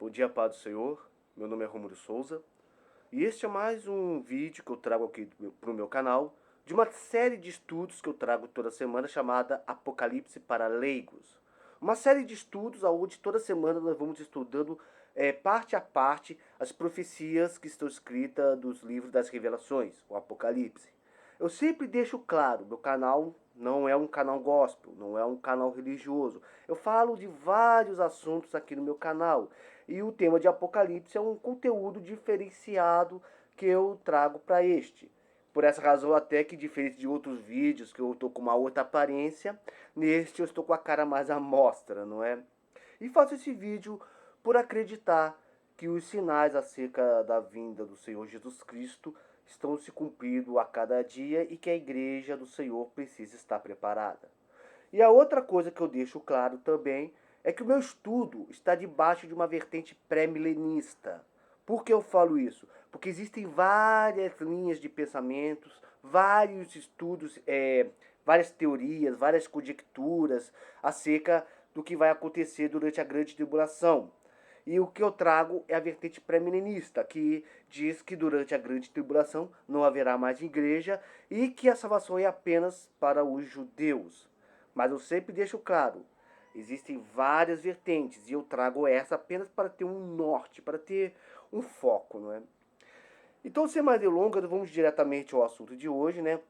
Bom dia, Paz do Senhor. Meu nome é Romulo Souza e este é mais um vídeo que eu trago aqui para o meu canal de uma série de estudos que eu trago toda semana chamada Apocalipse para Leigos. Uma série de estudos onde toda semana nós vamos estudando parte a parte as profecias que estão escritas dos livros das Revelações, o Apocalipse. Eu sempre deixo claro, meu canal não é um canal gospel, não é um canal religioso. Eu falo de vários assuntos aqui no meu canal. E o tema de Apocalipse é um conteúdo diferenciado que eu trago para este. Por essa razão, até que diferente de outros vídeos que eu estou com uma outra aparência, neste eu estou com a cara mais à mostra, não é? E faço esse vídeo por acreditar que os sinais acerca da vinda do Senhor Jesus Cristo estão se cumprindo a cada dia e que a igreja do Senhor precisa estar preparada. E a outra coisa que eu deixo claro também é que o meu estudo está debaixo de uma vertente pré-milenista. Por que eu falo isso? Porque existem várias linhas de pensamentos, vários estudos, várias teorias, várias conjecturas acerca do que vai acontecer durante a grande tribulação. E o que eu trago é a vertente pré-milenista, que diz que durante a grande tribulação não haverá mais igreja e que a salvação é apenas para os judeus. Mas eu sempre deixo claro, existem várias vertentes e eu trago essa apenas para ter um norte, para ter um foco, não é? Então, sem mais delongas, vamos diretamente ao assunto de hoje, né?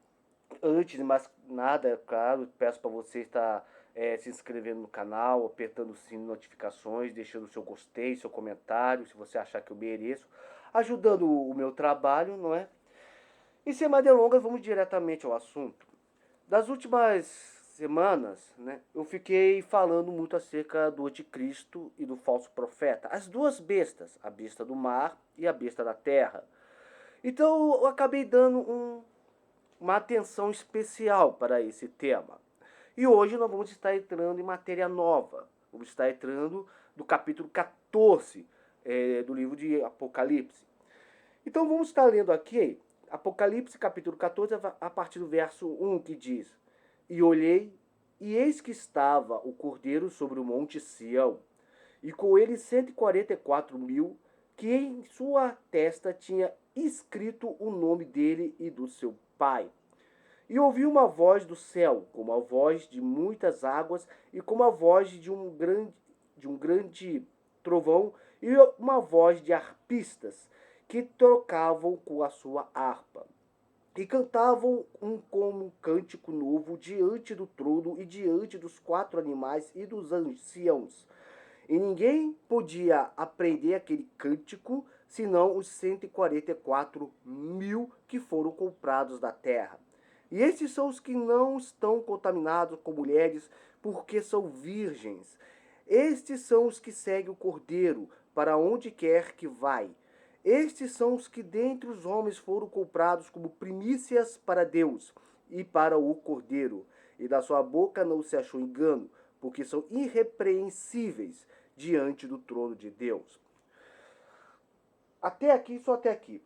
Antes de mais nada, é claro, peço para você estar se inscrevendo no canal, apertando o sino de notificações, deixando o seu gostei, seu comentário, se você achar que eu mereço, ajudando o meu trabalho, não é? E sem mais delongas, vamos diretamente ao assunto. Das últimas semanas, né, eu fiquei falando muito acerca do anticristo e do falso profeta. As duas bestas, a besta do mar e a besta da terra. Então eu acabei dando uma atenção especial para esse tema. E hoje nós vamos estar entrando em matéria nova. Vamos estar entrando do capítulo 14 do livro de Apocalipse. Então vamos estar lendo aqui Apocalipse capítulo 14 a partir do verso 1 que diz: E olhei, e eis que estava o cordeiro sobre o monte Sião, e com ele 144.000, que em sua testa tinha escrito o nome dele e do seu pai. E ouvi uma voz do céu, como a voz de muitas águas, e como a voz de um grande trovão, e uma voz de arpistas, que tocavam com a sua harpa. E cantavam como um cântico novo diante do trono e diante dos quatro animais e dos anciãos. E ninguém podia aprender aquele cântico, senão os 144.000 que foram comprados da terra. E esses são os que não estão contaminados com mulheres, porque são virgens. Estes são os que seguem o Cordeiro, para onde quer que vai. Estes são os que dentre os homens foram comprados como primícias para Deus e para o Cordeiro. E da sua boca não se achou engano, porque são irrepreensíveis diante do trono de Deus. Até aqui, só até aqui.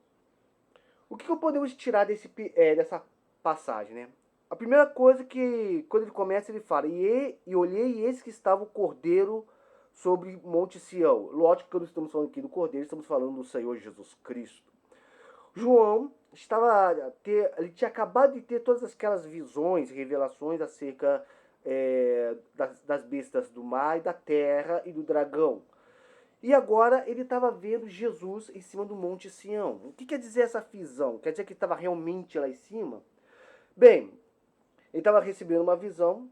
O que podemos tirar dessa passagem, né? A primeira coisa que, quando ele começa, ele fala: E olhei, e eis que estava o Cordeiro sobre Monte Sião. Lógico que quando estamos falando aqui do Cordeiro, estamos falando do Senhor Jesus Cristo. João ele tinha acabado de ter todas aquelas visões, revelações acerca das bestas do mar e da terra e do dragão. E agora ele estava vendo Jesus em cima do Monte Sião. O que quer dizer essa visão? Quer dizer que ele estava realmente lá em cima? Bem, ele estava recebendo uma visão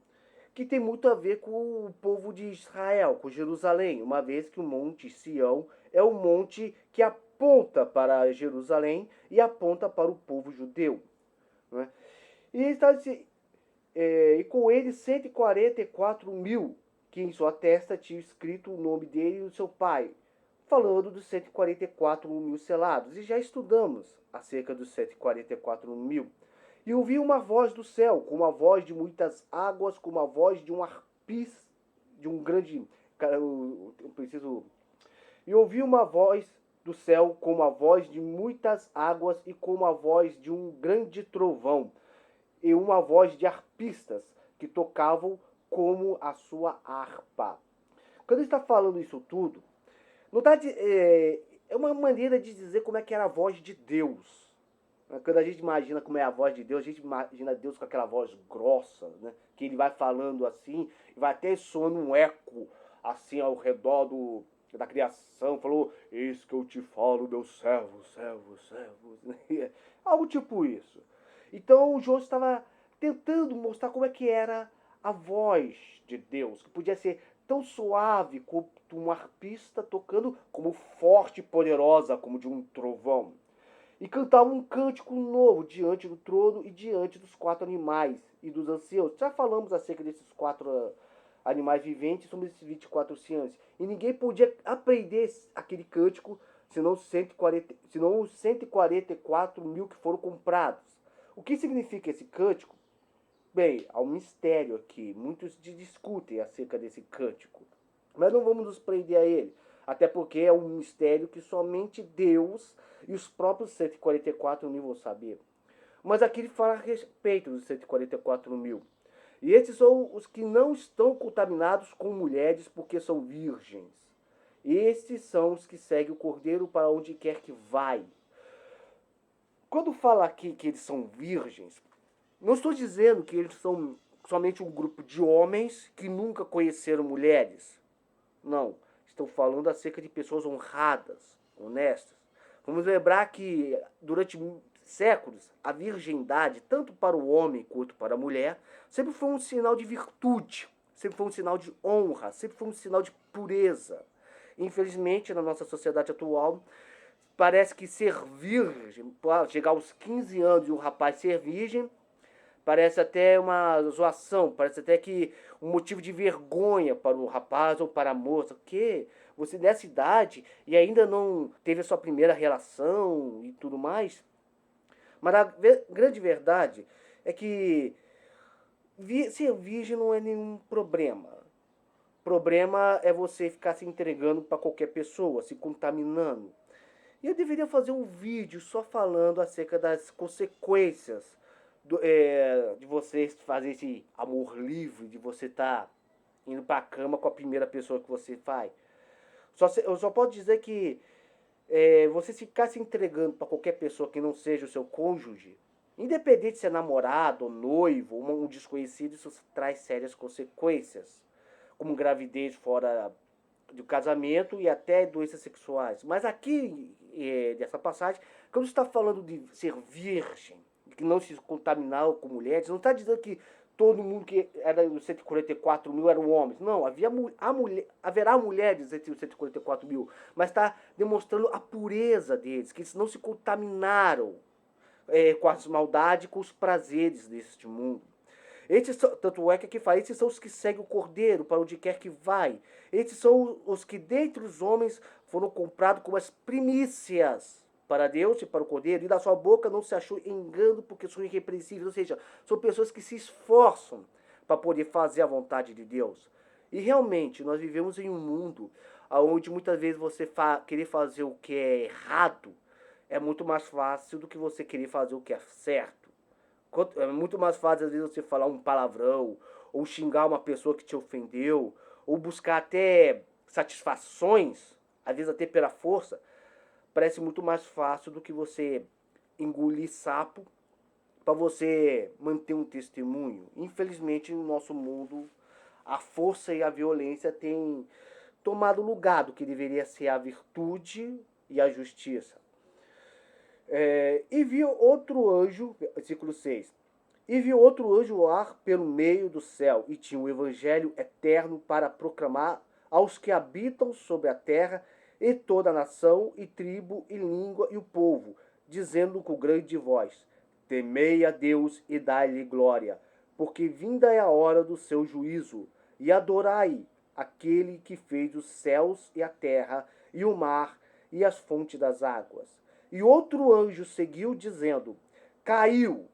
que tem muito a ver com o povo de Israel, com Jerusalém, uma vez que o Monte Sião é o monte que aponta para Jerusalém e aponta para o povo judeu. Né? E, e com ele 144.000, que em sua testa tinha escrito o nome dele e do seu pai, falando dos 144.000 selados. E já estudamos acerca dos 144.000. E ouvi uma voz do céu, como a voz de muitas águas, como a voz de um arpista, de um grande. Eu preciso. E ouvi uma voz do céu, como a voz de muitas águas, e como a voz de um grande trovão, e uma voz de arpistas que tocavam como a sua harpa. Quando ele está falando isso tudo, Não tá é uma maneira de dizer como é que era a voz de Deus. Né? Quando a gente imagina como é a voz de Deus, a gente imagina Deus com aquela voz grossa, né? Que ele vai falando assim, e vai até soando um eco assim ao redor da criação. Falou, eis que eu te falo, meu servo, servo, servos. Algo tipo isso. Então o João estava tentando mostrar como é que era a voz de Deus, que podia ser tão suave quanto um arpista tocando, como forte e poderosa como de um trovão. E cantava um cântico novo diante do trono e diante dos quatro animais e dos anciãos. Já falamos acerca desses quatro animais viventes, sobre esses 24 anciãos. E ninguém podia aprender aquele cântico senão os 144 mil que foram comprados. O que significa esse cântico? Bem, há um mistério aqui. Muitos discutem acerca desse cântico. Mas não vamos nos prender a ele. Até porque é um mistério que somente Deus e os próprios 144 mil vão saber. Mas aqui ele fala a respeito dos 144 mil. E esses são os que não estão contaminados com mulheres porque são virgens. Estes são os que seguem o cordeiro para onde quer que vai. Quando fala aqui que eles são virgens, não estou dizendo que eles são somente um grupo de homens que nunca conheceram mulheres. Não. Estou falando acerca de pessoas honradas, honestas. Vamos lembrar que durante séculos a virgindade, tanto para o homem quanto para a mulher, sempre foi um sinal de virtude, sempre foi um sinal de honra, sempre foi um sinal de pureza. Infelizmente, na nossa sociedade atual, parece que ser virgem, chegar aos 15 anos e o rapaz ser virgem, parece até uma zoação, parece até que um motivo de vergonha para o rapaz ou para a moça. Que você nessa idade e ainda não teve a sua primeira relação e tudo mais. Mas a grande verdade é que ser virgem não é nenhum problema. Problema é você ficar se entregando para qualquer pessoa, se contaminando. E eu deveria fazer um vídeo só falando acerca das consequências de você fazer esse amor livre, de você estar indo para a cama com a primeira pessoa que você faz. Eu só posso dizer que você ficar se entregando para qualquer pessoa que não seja o seu cônjuge, independente se é namorado, ou noivo, ou um desconhecido, isso traz sérias consequências, como gravidez fora do casamento e até doenças sexuais. Mas aqui, dessa passagem, quando está falando de ser virgem, que não se contaminar com mulheres, não está dizendo que todo mundo que era os 144 mil eram homens. Não, haverá mulheres entre os 144 mil, mas está demonstrando a pureza deles, que eles não se contaminaram com as maldades, com os prazeres deste mundo. Tanto é que aqui fala, esses são os que seguem o cordeiro para onde quer que vai. Esses são os que dentre os homens foram comprados como as primícias para Deus e para o cordeiro, e da sua boca não se achou engano, porque são irrepreensíveis. Ou seja, são pessoas que se esforçam para poder fazer a vontade de Deus. E realmente, nós vivemos em um mundo onde muitas vezes você querer fazer o que é errado é muito mais fácil do que você querer fazer o que é certo. É muito mais fácil, às vezes, você falar um palavrão, ou xingar uma pessoa que te ofendeu, ou buscar até satisfações, às vezes até pela força. Parece muito mais fácil do que você engolir sapo para você manter um testemunho. Infelizmente, no nosso mundo, a força e a violência têm tomado lugar do que deveria ser a virtude e a justiça. E viu outro anjo, versículo 6. E viu outro anjo voar pelo meio do céu, e tinha um evangelho eterno para proclamar aos que habitam sobre a terra, e toda a nação, e tribo, e língua, e o povo, dizendo com grande voz: temei a Deus e dai-lhe glória, porque vinda é a hora do seu juízo, e adorai aquele que fez os céus e a terra, e o mar, e as fontes das águas. E outro anjo seguiu, dizendo: caiu,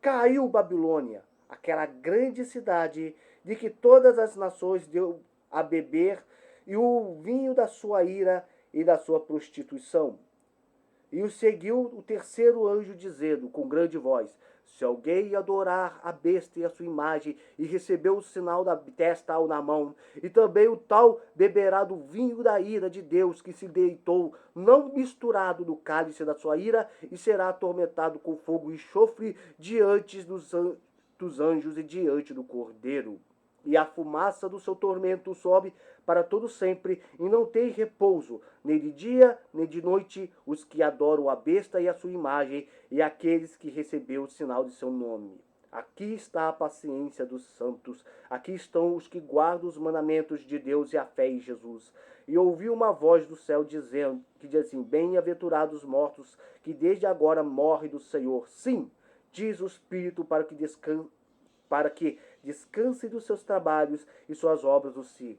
caiu Babilônia, aquela grande cidade de que todas as nações deu a beber, e o vinho da sua ira e da sua prostituição. E o seguiu o terceiro anjo, dizendo com grande voz: Se alguém adorar a besta e a sua imagem, e receber o sinal da testa ou na mão, e também o tal beberá do vinho da ira de Deus que se deitou, não misturado no cálice da sua ira, e será atormentado com fogo e enxofre diante dos anjos e diante do Cordeiro. E a fumaça do seu tormento sobe para todo sempre, e não tem repouso, nem de dia, nem de noite, os que adoram a besta e a sua imagem, e aqueles que receberam o sinal de seu nome. Aqui está a paciência dos santos, aqui estão os que guardam os mandamentos de Deus e a fé em Jesus. E ouvi uma voz do céu dizendo, que diz assim, bem-aventurados os mortos, que desde agora morrem do Senhor. Sim, diz o Espírito, para que descanse dos seus trabalhos e suas obras o sigam.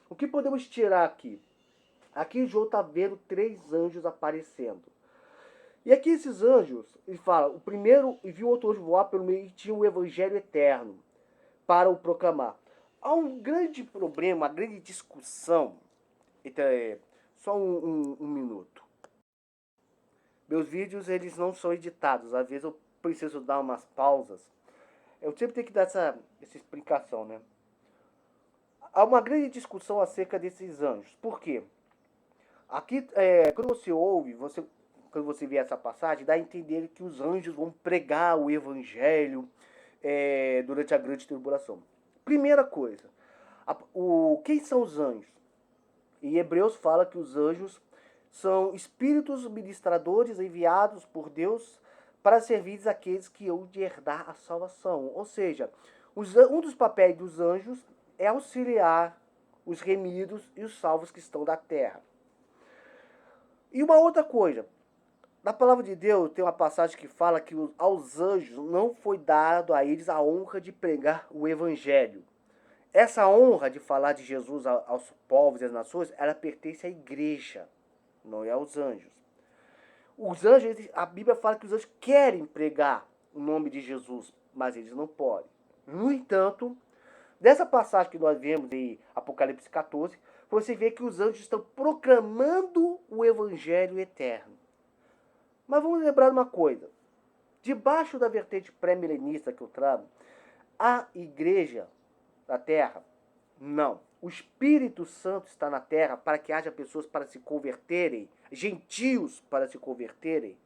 O que podemos tirar aqui? Aqui João está vendo 3 anjos aparecendo. E aqui esses anjos, ele fala, o primeiro e viu outro anjo voar pelo meio e tinha o evangelho eterno para o proclamar. Há um grande problema, uma grande discussão. Então, só um minuto. Meus vídeos, eles não são editados. Às vezes eu preciso dar umas pausas. Eu sempre tenho que dar essa explicação, né? Há uma grande discussão acerca desses anjos. Por quê? Aqui, quando você ouve, quando você vê essa passagem, dá a entender que os anjos vão pregar o evangelho durante a grande tribulação. Primeira coisa, quem são os anjos? Em Hebreus fala que os anjos são espíritos ministradores enviados por Deus para servir aqueles que hão de herdar a salvação. Ou seja, um dos papéis dos anjos é auxiliar os remidos e os salvos que estão da terra. E uma outra coisa, na palavra de Deus tem uma passagem que fala que aos anjos não foi dado a eles a honra de pregar o evangelho. Essa honra de falar de Jesus aos povos e às nações, ela pertence à igreja, não é aos anjos. Os anjos, a Bíblia fala que os anjos querem pregar o nome de Jesus, mas eles não podem. No entanto, dessa passagem que nós vemos em Apocalipse 14, você vê que os anjos estão proclamando o evangelho eterno. Mas vamos lembrar uma coisa. Debaixo da vertente pré-milenista que eu trago, a igreja da terra, não. O Espírito Santo está na terra para que haja pessoas para se converterem, gentios para se converterem,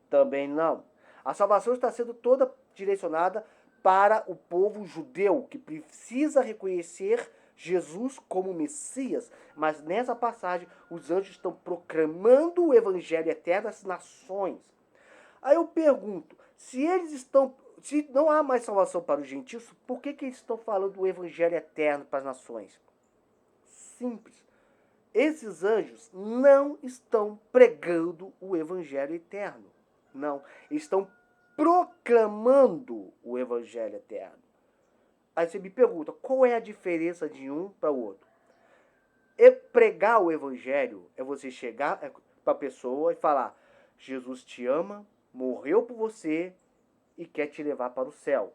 também não. A salvação está sendo toda direcionada para o povo judeu, que precisa reconhecer Jesus como Messias. Mas nessa passagem, os anjos estão proclamando o evangelho eterno às nações. Aí eu pergunto, se não há mais salvação para os gentios, por que eles estão falando do evangelho eterno para as nações? Simples. Esses anjos não estão pregando o evangelho eterno. Não. Eles estão proclamando o evangelho eterno. Aí você me pergunta, qual é a diferença de um para o outro? Pregar o evangelho é você chegar para a pessoa e falar, Jesus te ama, morreu por você e quer te levar para o céu.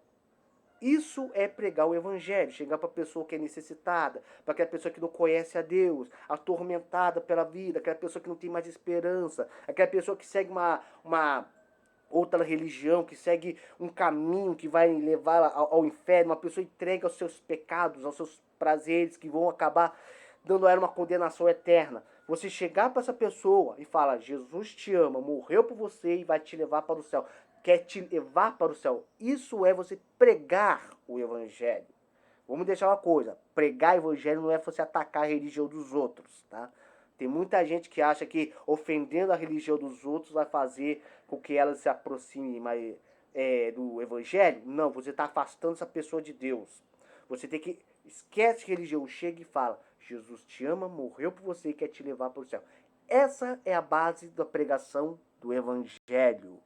Isso é pregar o evangelho, chegar para a pessoa que é necessitada, para aquela pessoa que não conhece a Deus, atormentada pela vida, aquela pessoa que não tem mais esperança, aquela pessoa que segue uma outra religião, que segue um caminho que vai levar ao inferno, uma pessoa entregue aos seus pecados, aos seus prazeres, que vão acabar dando a ela uma condenação eterna. Você chegar para essa pessoa e falar, Jesus te ama, morreu por você e vai te levar para o céu. Quer te levar para o céu. Isso é você pregar o evangelho. Vamos deixar uma coisa, pregar o evangelho não é você atacar a religião dos outros, tá? Tem muita gente que acha que ofendendo a religião dos outros vai fazer com que ela se aproxime mais do evangelho. Não, você está afastando essa pessoa de Deus. Você tem que, esquece religião, chega e fala, Jesus te ama, morreu por você e quer te levar para o céu. Essa é a base da pregação do evangelho.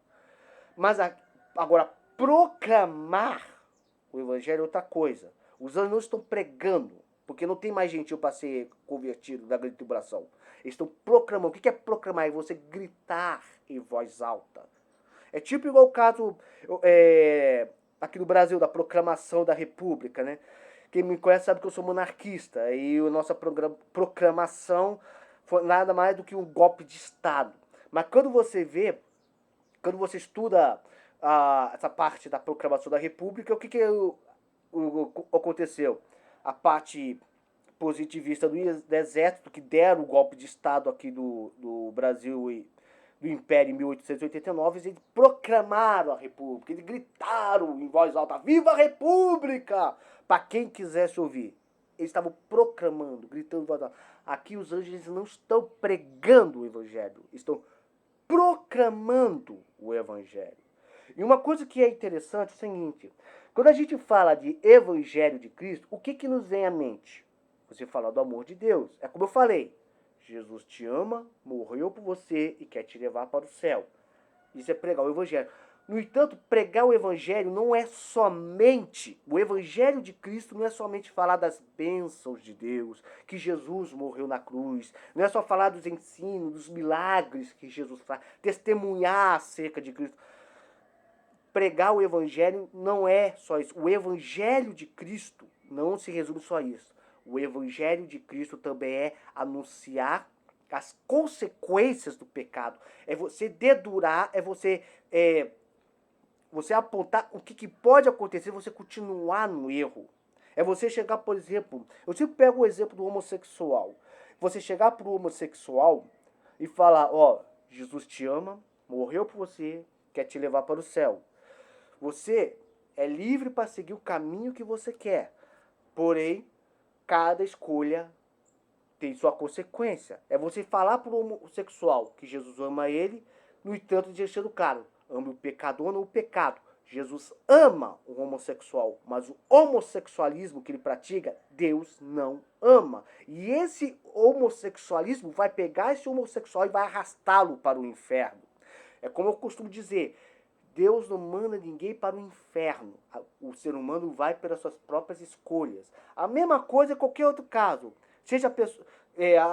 Mas agora, proclamar o evangelho é outra coisa. Os anjos não estão pregando, porque não tem mais gentil para ser convertido da grande tribulação. Eles estão proclamando. O que é proclamar? É você gritar em voz alta. É tipo igual o caso aqui no Brasil, da proclamação da República, né? Quem me conhece sabe que eu sou monarquista. E a nossa proclamação foi nada mais do que um golpe de Estado. Mas quando você estuda essa parte da proclamação da República, o que aconteceu? A parte positivista do exército, que deram o golpe de Estado aqui do Brasil e do Império em 1889, eles proclamaram a República, eles gritaram em voz alta, viva a República! Para quem quisesse ouvir. Eles estavam proclamando, gritando em voz alta. Aqui os anjos eles não estão pregando o Evangelho, estão proclamando o Evangelho. E uma coisa que é interessante é o seguinte, quando a gente fala de Evangelho de Cristo, o que nos vem à mente? Você fala do amor de Deus. É como eu falei, Jesus te ama, morreu por você e quer te levar para o céu. Isso é pregar o Evangelho. No entanto, pregar o Evangelho não é somente, o Evangelho de Cristo não é somente falar das bênçãos de Deus, que Jesus morreu na cruz, não é só falar dos ensinos, dos milagres que Jesus faz, testemunhar acerca de Cristo. Pregar o Evangelho não é só isso. O Evangelho de Cristo não se resume só a isso. O Evangelho de Cristo também é anunciar as consequências do pecado. É você dedurar, você apontar o que pode acontecer, você continuar no erro. É você chegar, por exemplo, eu sempre pego o exemplo do homossexual. Você chegar para o homossexual e falar, ó, Jesus te ama, morreu por você, quer te levar para o céu. Você é livre para seguir o caminho que você quer. Porém, cada escolha tem sua consequência. É você falar para o homossexual que Jesus ama ele, no entanto, deixando claro, ame o pecador, não o pecado. Jesus ama o homossexual, mas o homossexualismo que ele pratica, Deus não ama. E esse homossexualismo vai pegar esse homossexual e vai arrastá-lo para o inferno. É como eu costumo dizer, Deus não manda ninguém para o inferno. O ser humano vai pelas suas próprias escolhas. A mesma coisa em qualquer outro caso. Seja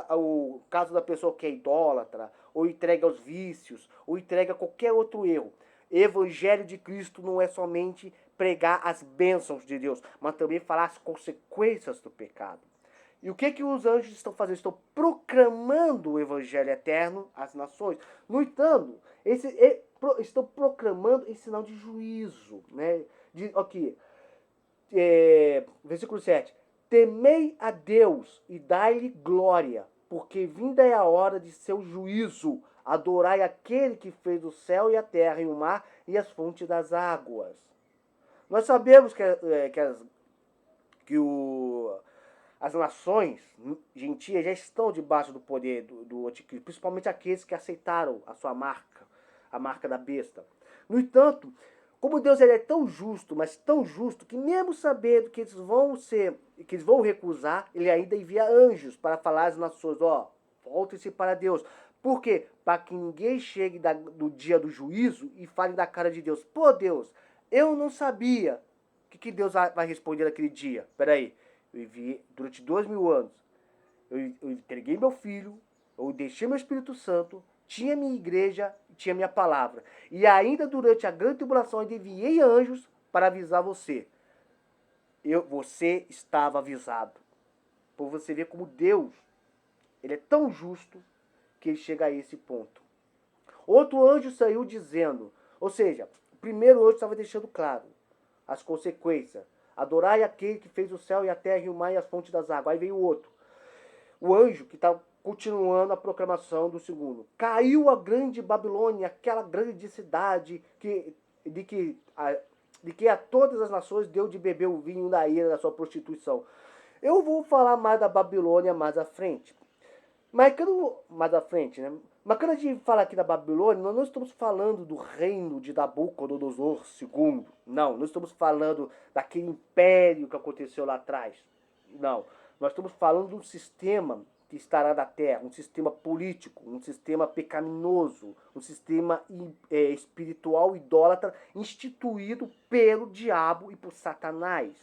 o caso da pessoa que é idólatra, ou entrega aos vícios, ou entrega a qualquer outro erro. Evangelho de Cristo não é somente pregar as bênçãos de Deus, mas também falar as consequências do pecado. E o que os anjos estão fazendo? Estão proclamando o evangelho eterno às nações. No entanto, estão proclamando em sinal de juízo. Né? Aqui, versículo 7. Temei a Deus e dai-lhe glória, porque vinda é a hora de seu juízo. Adorai aquele que fez o céu e a terra e o mar e as fontes das águas. Nós sabemos as nações gentias já estão debaixo do poder do anticristo, principalmente aqueles que aceitaram a sua marca, a marca da besta. No entanto, como Deus ele é tão justo, mas tão justo, que mesmo sabendo que eles vão recusar, ele ainda envia anjos para falar às nações, ó, voltem-se para Deus. Por quê? Para que ninguém chegue do dia do juízo e fale da cara de Deus. Pô, Deus, eu não sabia. O que Deus vai responder naquele dia? Peraí, eu enviei durante 2000 anos. Eu entreguei meu filho, eu deixei meu Espírito Santo, tinha minha igreja, tinha minha palavra. E ainda durante a grande tribulação eu enviei anjos para avisar você. Você estava avisado. Por você ver como Deus, ele é tão justo que ele chega a esse ponto. Outro anjo saiu dizendo, ou seja, o primeiro anjo estava deixando claro as consequências. Adorai aquele que fez o céu e a terra e o mar e as fontes das águas. Aí veio o outro. O anjo que está continuando a proclamação do segundo. Caiu a grande Babilônia, aquela grande cidade de que a todas as nações deu de beber o vinho da ira da sua prostituição. Eu vou falar mais da Babilônia mais à frente. Mais à frente, né? Mas quando a gente fala aqui da Babilônia, nós não estamos falando do reino de Nabucodonosor II. Não, não estamos falando daquele império que aconteceu lá atrás. Não, nós estamos falando de um sistema que estará na terra, um sistema político, um sistema pecaminoso, um sistema espiritual idólatra instituído pelo diabo e por Satanás.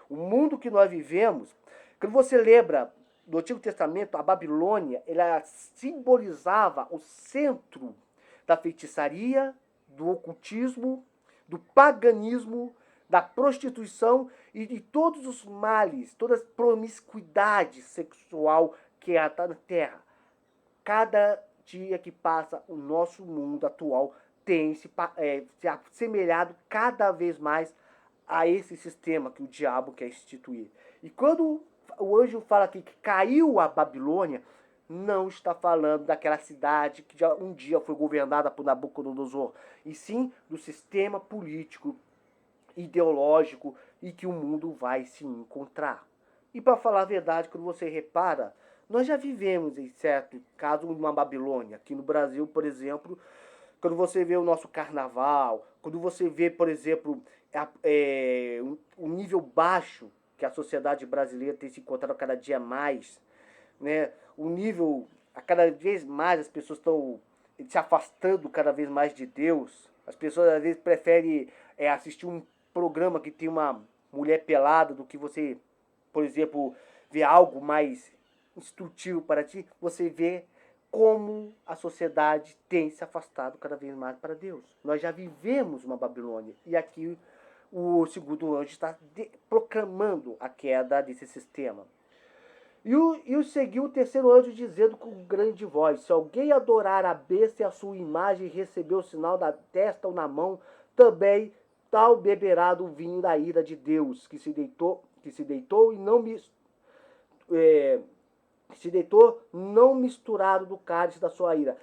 O mundo que nós vivemos, quando você lembra do Antigo Testamento, a Babilônia, ela simbolizava o centro da feitiçaria, do ocultismo, do paganismo, da prostituição e de todos os males, toda a promiscuidade sexual que está na Terra. Cada dia que passa, o nosso mundo atual tem se assemelhado cada vez mais a esse sistema que o diabo quer instituir. E quando o anjo fala aqui que caiu a Babilônia, não está falando daquela cidade que já um dia foi governada por Nabucodonosor, e sim do sistema político, ideológico e que o mundo vai se encontrar. E para falar a verdade, quando você repara, nós já vivemos em certo caso uma Babilônia. Aqui no Brasil, por exemplo, quando você vê o nosso carnaval, quando você vê, por exemplo, o nível baixo que a sociedade brasileira tem se encontrado cada dia mais, né? O nível, a cada vez mais as pessoas estão se afastando cada vez mais de Deus. As pessoas às vezes preferem assistir um programa que tem uma mulher pelada do que você, por exemplo, ver algo mais instrutivo para ti. Você vê como a sociedade tem se afastado cada vez mais para Deus. Nós já vivemos uma Babilônia e aqui o segundo anjo está proclamando a queda desse sistema. E seguiu o terceiro anjo dizendo com grande voz: se alguém adorar a besta e a sua imagem e receber o sinal da testa ou na mão, também tal beberá do vinho da ira de Deus, que se deitou e não se deitou não misturado do cálice da sua ira.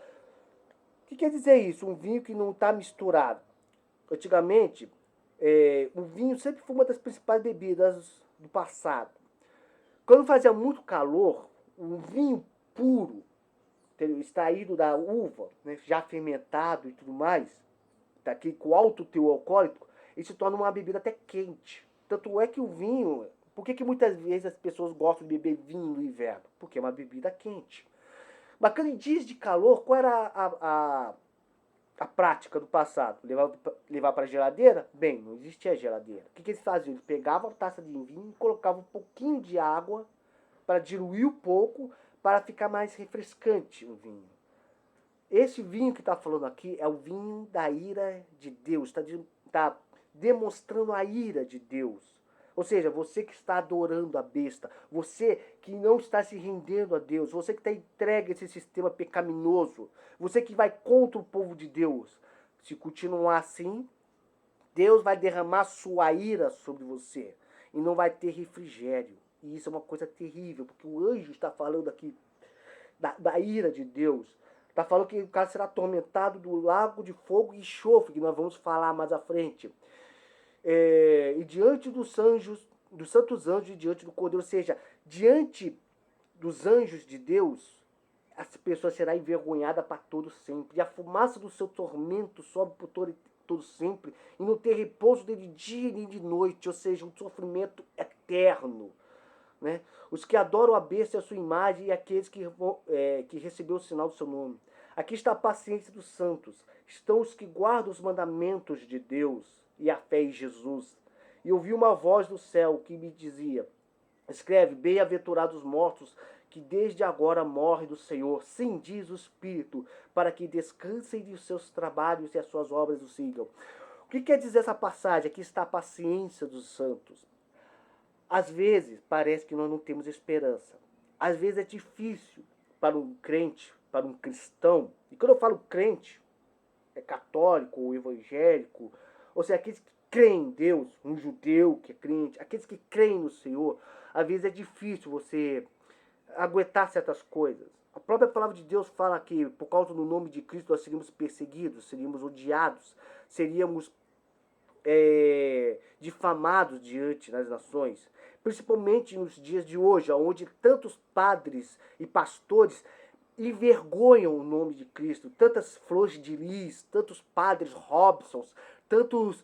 O que quer dizer isso? Um vinho que não está misturado. Antigamente, o vinho sempre foi uma das principais bebidas do passado. Quando fazia muito calor, um vinho puro, extraído da uva, né, já fermentado e tudo mais, daqui com alto teor alcoólico, ele se torna uma bebida até quente. Tanto é que o vinho... Por que muitas vezes as pessoas gostam de beber vinho no inverno? Porque é uma bebida quente. Mas quando em dias de calor, qual era a prática do passado? Levar para a geladeira? Bem, não existia geladeira. O que eles faziam? Eles pegavam a taça de vinho e colocavam um pouquinho de água para diluir um pouco, para ficar mais refrescante o vinho. Esse vinho que está falando aqui é o vinho da ira de Deus. Está demonstrando a ira de Deus. Ou seja, você que está adorando a besta, você que não está se rendendo a Deus, você que está entregue a esse sistema pecaminoso, você que vai contra o povo de Deus. Se continuar assim, Deus vai derramar sua ira sobre você e não vai ter refrigério. E isso é uma coisa terrível, porque o anjo está falando aqui da ira de Deus. Está falando que o cara será atormentado do lago de fogo e enxofre, que nós vamos falar mais à frente. E diante dos anjos, dos santos anjos e diante do Cordeiro, ou seja, diante dos anjos de Deus, essa pessoa será envergonhada para todo sempre. E a fumaça do seu tormento sobe por todo sempre, e não tem repouso nem de dia nem de noite, ou seja, um sofrimento eterno. Né? Os que adoram a besta e a sua imagem e aqueles que receberam o sinal do seu nome. Aqui está a paciência dos santos. Estão os que guardam os mandamentos de Deus e a fé em Jesus. E ouvi uma voz do céu que me dizia: escreve, bem-aventurados os mortos, que desde agora morrem do Senhor. Sim, diz o Espírito, para que descansem de seus trabalhos e as suas obras o sigam. O que quer dizer essa passagem? Aqui está a paciência dos santos. Às vezes parece que nós não temos esperança. Às vezes é difícil para um crente, para um cristão. E quando eu falo crente, é católico ou evangélico, ou seja, aqueles que creem em Deus, um judeu que é crente, aqueles que creem no Senhor, às vezes é difícil você aguentar certas coisas. A própria palavra de Deus fala que por causa do nome de Cristo nós seríamos perseguidos, seríamos odiados, seríamos difamados diante das nações, principalmente nos dias de hoje, onde tantos padres e pastores envergonham o nome de Cristo, tantas flores de lis, tantos padres Robsons, tantos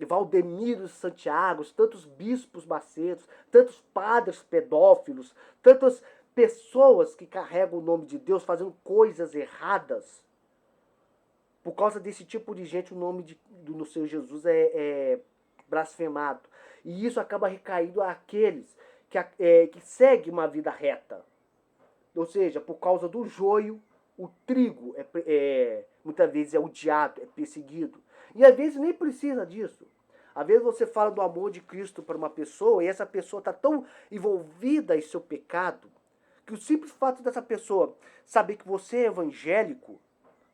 Valdemiros Santiagos, tantos bispos macedos, tantos padres pedófilos, tantas pessoas que carregam o nome de Deus fazendo coisas erradas. Por causa desse tipo de gente, o nome do Senhor Jesus é blasfemado. E isso acaba recaindo àqueles que seguem uma vida reta. Ou seja, por causa do joio, o trigo muitas vezes é odiado, é perseguido. E às vezes nem precisa disso. Às vezes você fala do amor de Cristo para uma pessoa e essa pessoa está tão envolvida em seu pecado que o simples fato dessa pessoa saber que você é evangélico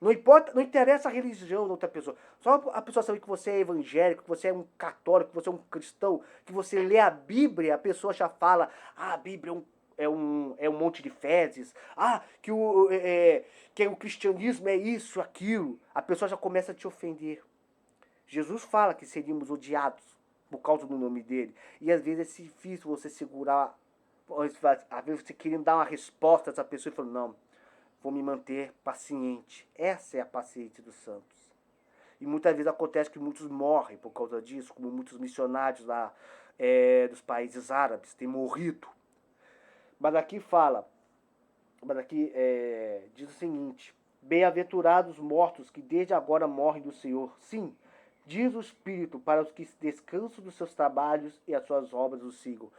Não importa, não interessa a religião da outra pessoa. Só a pessoa saber que você é evangélico, que você é um católico, que você é um cristão, que você lê a Bíblia, a pessoa já fala, ah, a Bíblia é um monte de fezes, ah, que o cristianismo é isso, aquilo. A pessoa já começa a te ofender. Jesus fala que seríamos odiados por causa do nome dele. E às vezes é difícil você segurar, às vezes você querendo dar uma resposta a essa pessoa e falando, não, vou me manter paciente. Essa é a paciência dos santos. E muitas vezes acontece que muitos morrem por causa disso, como muitos missionários lá dos países árabes têm morrido. Mas aqui fala, diz o seguinte, bem-aventurados mortos que desde agora morrem do Senhor. Sim, diz o Espírito para os que descansam dos seus trabalhos e as suas obras o sigam.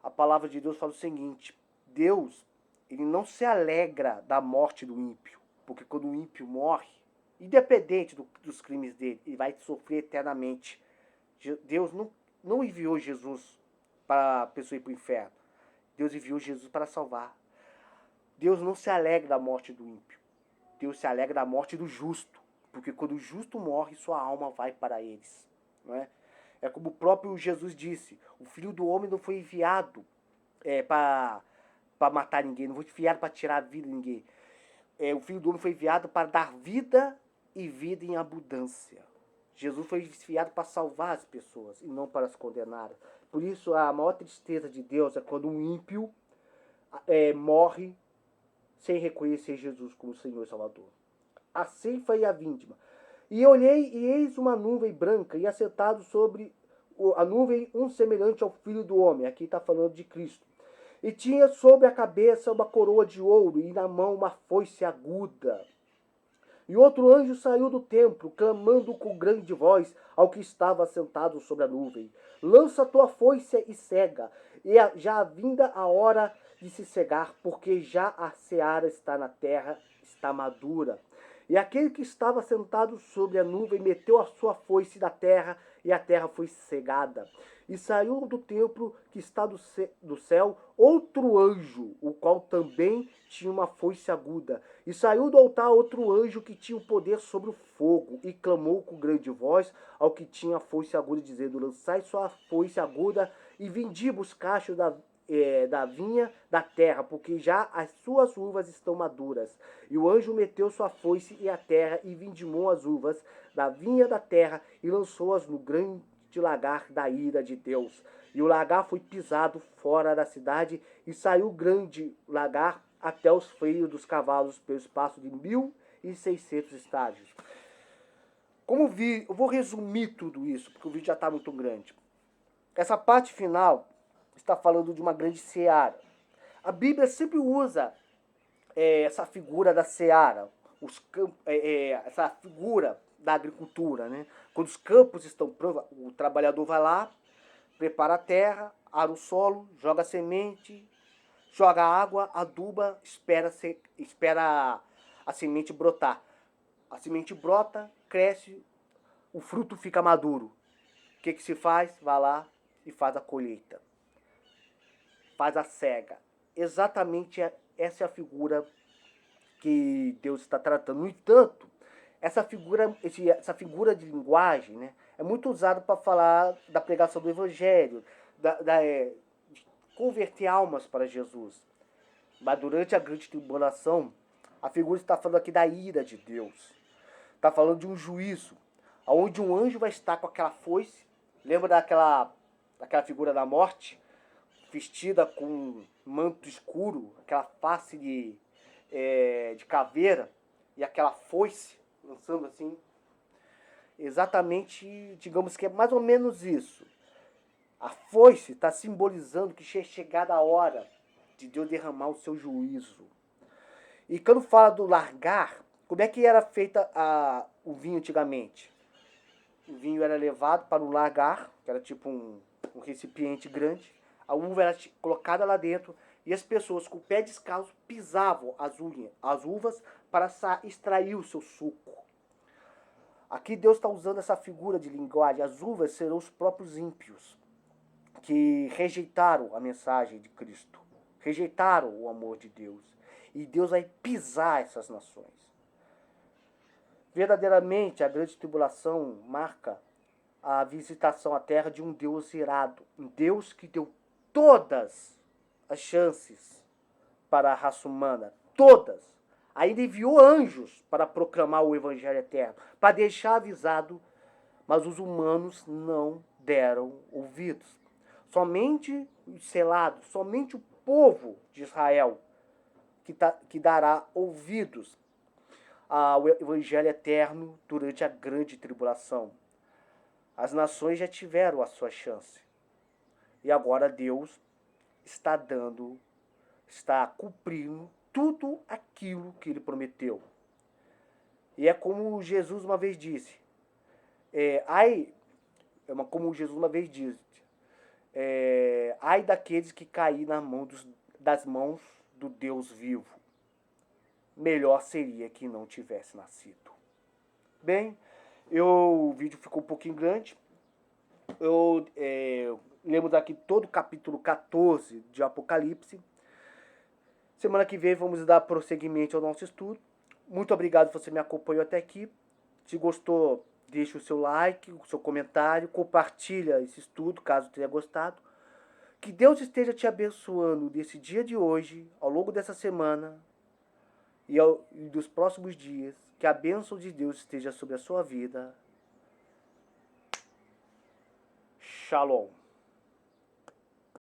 A palavra de Deus fala o seguinte, Deus, ele não se alegra da morte do ímpio, porque quando o ímpio morre, independente dos crimes dele, ele vai sofrer eternamente. Deus não enviou Jesus para a pessoa ir para o inferno. Deus enviou Jesus para salvar. Deus não se alegra da morte do ímpio. Deus se alegra da morte do justo. Porque quando o justo morre, sua alma vai para eles. Não é? É como o próprio Jesus disse, o Filho do Homem não foi enviado para matar ninguém, não foi enviado para tirar a vida de ninguém. O Filho do Homem foi enviado para dar vida e vida em abundância. Jesus foi enviado para salvar as pessoas e não para as condenar. Por isso, a maior tristeza de Deus é quando um ímpio morre sem reconhecer Jesus como Senhor e Salvador. Assim foi a vítima. E olhei, e eis uma nuvem branca, e assentado sobre a nuvem um semelhante ao Filho do Homem. Aqui está falando de Cristo. E tinha sobre a cabeça uma coroa de ouro, e na mão uma foice aguda. E outro anjo saiu do templo, clamando com grande voz ao que estava sentado sobre a nuvem: lança tua foice e cega, e já vinda a hora de se cegar, porque já a seara está na terra, está madura. E aquele que estava sentado sobre a nuvem meteu a sua foice na terra, e a terra foi cegada. E saiu do templo que está do céu outro anjo, o qual também tinha uma foice aguda. E saiu do altar outro anjo que tinha o poder sobre o fogo, e clamou com grande voz ao que tinha a foice aguda, dizendo: lançai sua foice aguda e vindi os cachos da vinha da terra, porque já as suas uvas estão maduras. E o anjo meteu sua foice e a terra, e vindimou as uvas da vinha da terra, e lançou-as no grande lagar da ira de Deus. E o lagar foi pisado fora da cidade, e saiu grande lagar até os freios dos cavalos, pelo espaço de 1.600 estádios. Eu vou resumir tudo isso, porque o vídeo já está muito grande. Essa parte final está falando de uma grande seara. A Bíblia sempre usa essa figura da seara, essa figura da agricultura, né? Quando os campos estão prontos, o trabalhador vai lá, prepara a terra, ara o solo, joga a semente, joga água, aduba, espera a semente brotar. A semente brota, cresce, o fruto fica maduro. O que se faz? Vai lá e faz a colheita. Faz a cega. Exatamente essa é a figura que Deus está tratando. No entanto, essa figura de linguagem, né, é muito usada para falar da pregação do Evangelho, de converter almas para Jesus. Mas durante a grande tribulação, a figura está falando aqui da ira de Deus. Está falando de um juízo, onde um anjo vai estar com aquela foice. Lembra daquela figura da morte? Vestida com um manto escuro, aquela face de caveira e aquela foice lançando assim. Exatamente, digamos que é mais ou menos isso. A foice está simbolizando que é chegada a hora de Deus derramar o seu juízo. E quando fala do largar, como é que era feita o vinho antigamente? O vinho era levado para um lagar, que era tipo um recipiente grande. A uva era colocada lá dentro e as pessoas com o pé descalço pisavam as uvas para extrair o seu suco. Aqui Deus está usando essa figura de linguagem. As uvas serão os próprios ímpios que rejeitaram a mensagem de Cristo, rejeitaram o amor de Deus. E Deus vai pisar essas nações. Verdadeiramente, a grande tribulação marca a visitação à terra de um Deus irado, um Deus que deu todas as chances para a raça humana, todas. Ainda enviou anjos para proclamar o evangelho eterno, para deixar avisado, mas os humanos não deram ouvidos. Somente os selados, somente o povo de Israel que dará ouvidos ao evangelho eterno durante a grande tribulação. As nações já tiveram a sua chance. E agora Deus está cumprindo tudo aquilo que ele prometeu. E é como Jesus uma vez disse, como Jesus uma vez disse, ai daqueles que caírem das mãos do Deus vivo. Melhor seria que não tivesse nascido. Bem, o vídeo ficou um pouquinho grande. Lemos aqui todo o capítulo 14 de Apocalipse. Semana que vem vamos dar prosseguimento ao nosso estudo. Muito obrigado se você me acompanhou até aqui. Se gostou, deixe o seu like, o seu comentário, compartilha esse estudo, caso tenha gostado. Que Deus esteja te abençoando nesse dia de hoje, ao longo dessa semana e dos próximos dias. Que a bênção de Deus esteja sobre a sua vida. Shalom.